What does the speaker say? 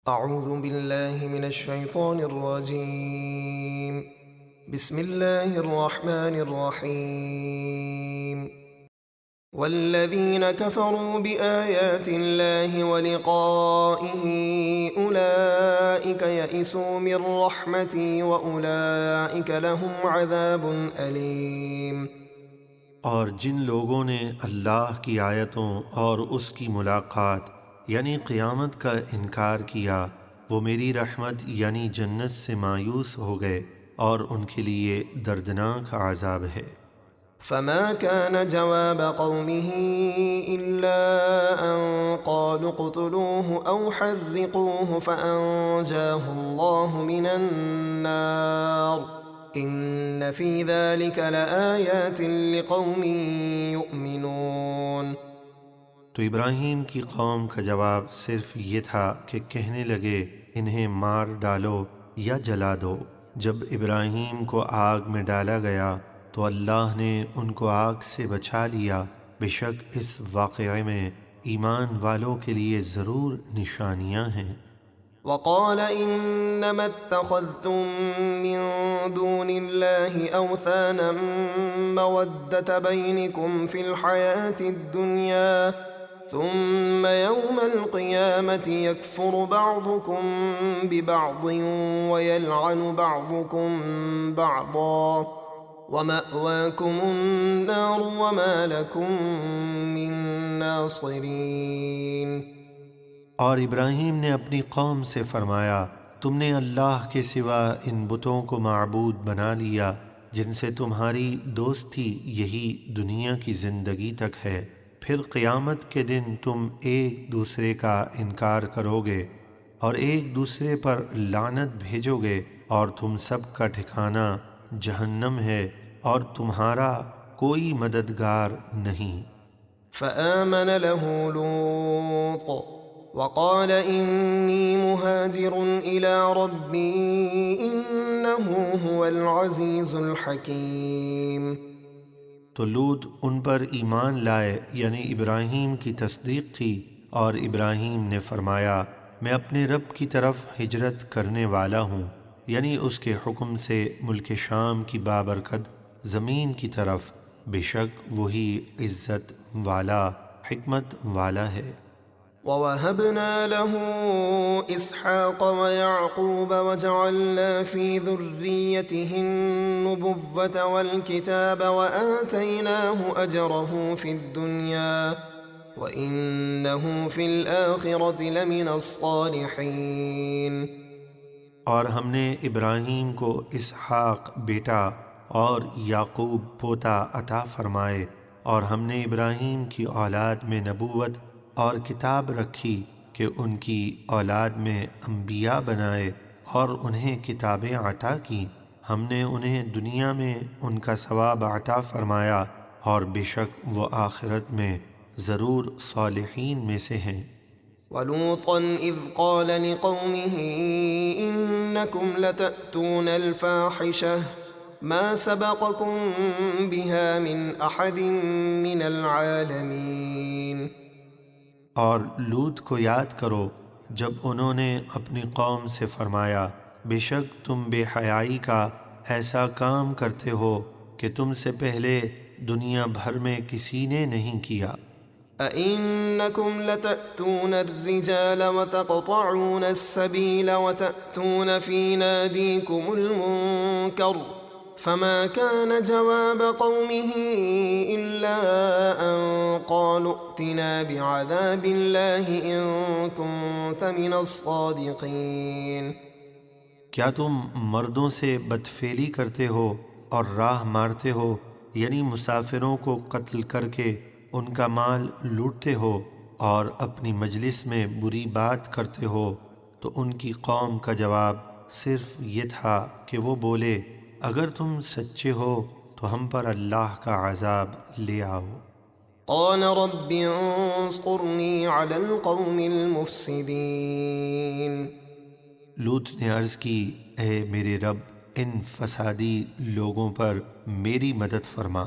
أعوذ بالله من الشيطان الرجيم. بسم الله الرحمن الرحيم. والذين كفروا بآيات الله ولقائه أولئك يئسوا من رحمتي وأولئك لهم عذاب أليم. اور جن لوگوں نے اللہ کی آیتوں اور اس کی ملاقات یعنی قیامت کا انکار کیا وہ میری رحمت یعنی جنت سے مایوس ہو گئے اور ان کے لیے دردناک عذاب ہے۔ فما كان جواب قومه إلا أن قالوا اقتلوه أو حرقوه فأنجاه الله من النار إن في ذلك لآيات لقوم يؤمنون۔ تو ابراہیم کی قوم کا جواب صرف یہ تھا کہ کہنے لگے انہیں مار ڈالو یا جلا دو۔ جب ابراہیم کو آگ میں ڈالا گیا تو اللہ نے ان کو آگ سے بچا لیا، بے شک اس واقعے میں ایمان والوں کے لیے ضرور نشانیاں ہیں۔ وقال إنما اتخذتم من دون الله أوثانا مودة بينكم في الحياة الدنيا ثم يوم القيامة يكفر بعضكم ببعض ويلعن بعضكم بعضا ومأواكم النار وما لكم من ناصرين۔ اور ابراہیم نے اپنی قوم سے فرمایا تم نے اللہ کے سوا ان بتوں کو معبود بنا لیا جن سے تمہاری دوستی یہی دنیا کی زندگی تک ہے، پھر قیامت کے دن تم ایک دوسرے کا انکار کرو گے اور ایک دوسرے پر لعنت بھیجو گے اور تم سب کا ٹھکانہ جہنم ہے اور تمہارا کوئی مددگار نہیں۔ فآمن له لوط وقال إني مهاجر إلى ربي إنه هو العزيز الحكيم۔ تو لوط ان پر ایمان لائے یعنی ابراہیم کی تصدیق تھی، اور ابراہیم نے فرمایا میں اپنے رب کی طرف ہجرت کرنے والا ہوں، یعنی اس کے حکم سے ملک شام کی بابرکت زمین کی طرف، بے شک وہی عزت والا حکمت والا ہے۔ وَوَهَبْنَا لَهُ إِسْحَاقَ وَيَعْقُوبَ وَجَعَلْنَا فِي ذُرِّيَّتِهِ النُّبُوَّةَ وَالْكِتَابَ وَآتَيْنَاهُ أَجْرَهُ فِي الدُّنْيَا وَإِنَّهُ فِي الْآخِرَةِ لَمِنَ الصَّالِحِينَ۔ اور ہم نے ابراہیم کو اسحاق بیٹا اور یعقوب پوتا عطا فرمائے، اور ہم نے ابراہیم کی اولاد میں نبوت اور کتاب رکھی کہ ان کی اولاد میں انبیاء بنائے اور انہیں کتابیں عطا کی، ہم نے انہیں دنیا میں ان کا ثواب عطا فرمایا اور بے شک وہ آخرت میں ضرور صالحین میں سے ہیں۔ وَلُوطًا إِذْ قَالَ لِقَوْمِهِ إِنَّكُمْ لَتَأْتُونَ الْفَاحِشَةَ مَا سَبَقَكُمْ بِهَا مِنْ أَحَدٍ مِّنَ الْعَالَمِينَ۔ اور لوط کو یاد کرو جب انہوں نے اپنی قوم سے فرمایا بے شک تم بے حیائی کا ایسا کام کرتے ہو کہ تم سے پہلے دنیا بھر میں کسی نے نہیں کیا۔ أَإِنَّكُمْ لَتَأْتُونَ الرِّجَالَ وَتَقْطَعُونَ السَّبِيلَ وَتَأْتُونَ فِي نَادِيكُمُ الْمُنكَرَ فما كان جواب قومه إلا أن قالوا ائتنا بعذاب الله إن كنت من الصادقين۔ کیا تم مردوں سے بدفعلی کرتے ہو اور راہ مارتے ہو، یعنی مسافروں کو قتل کر کے ان کا مال لوٹتے ہو اور اپنی مجلس میں بری بات کرتے ہو؟ تو ان کی قوم کا جواب صرف یہ تھا کہ وہ بولے اگر تم سچے ہو تو ہم پر اللہ کا عذاب لے آؤ۔ قال رب انصرنی علی القوم المفسدین۔ لوط نے عرض کی اے میرے رب ان فسادی لوگوں پر میری مدد فرما۔